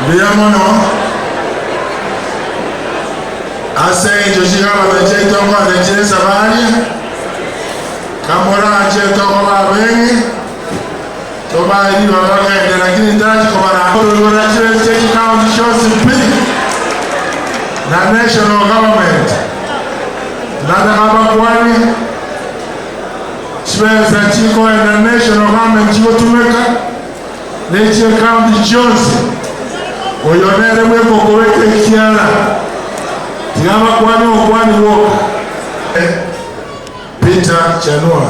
Biamono ase joshika bache tongo ache sabari kamora ache tongo babengi to ba yi baba ka lakini ndaji kwa na horo na cheki county shows big na national government nada hapa kwani spesa chiko na national government chiko tumeka nature county shows oyonere mweko koweke kiara tigama kwani woka Peter Chanua.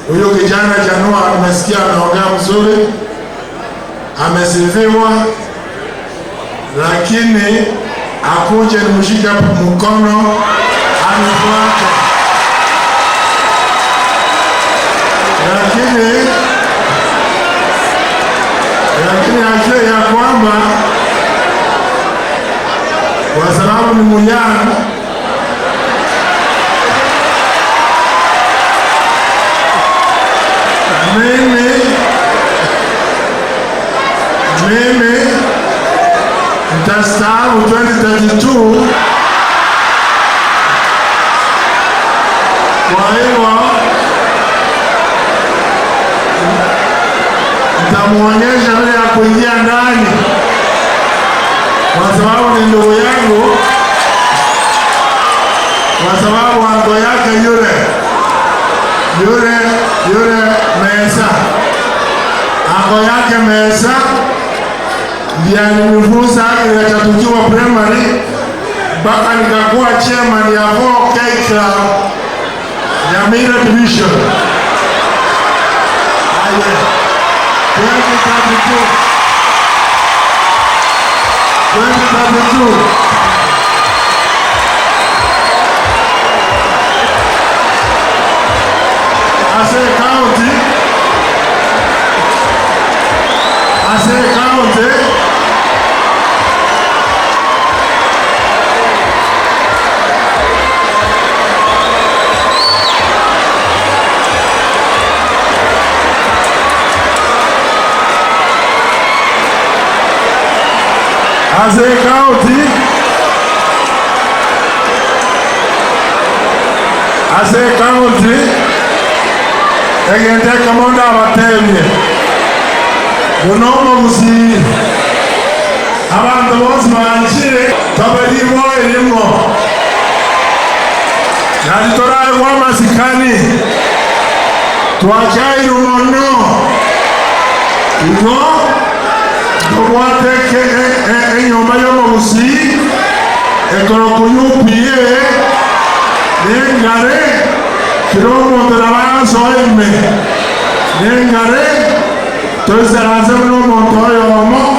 Huyo kijana Chanua amesikia anaongea mzuri, amesifiwa, lakini akuje nimshike mkono anifuate. Lakini ajue ya kwamba kwa sababu ni muyana mimi nitastaafu 2032. Kwa hivyo nitamuonyesha vile ya kuingia ndani, kwa sababu ni ndugu yangu, kwa sababu ango yake yule Mesa, ango yake Mesa ndiye alinifunza ile tukiwa primary mpaka nikakuwa chairman ya 4K Club ya Mira Division. 2032. As a county, egente kamonda abatemye bunomo busi abantu bose banjire tabalibo elimo nalitoraye kwa masikani tuachai rumono ino tobwateke enyoma yomo busi ekoro kuyupiye nengare kiromo terabaso ime nengare toisaraze mnomo toyomo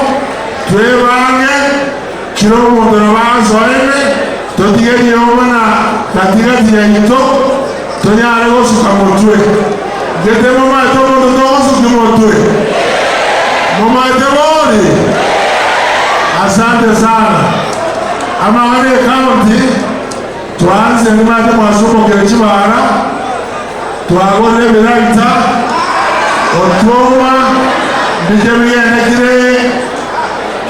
twebange kiromo terabaso ime totige yomana katika tiyaito tonyare gosuka motwe gete mama tomo togosuka motwe mama tebori. Asante sana amahane county tuanze nimate mwasumo kechibara twagone biraita otoma bijemiyene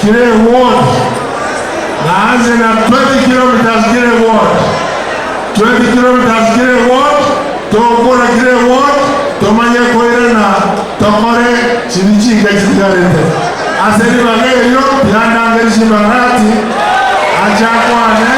kire ward naanze na 20 kilometers kire ward 20 kilometers kire ward tokora kire ward tomanye koire na tokore chinichinga chigarete aseri bageyo yanda ngerishi barati achakwane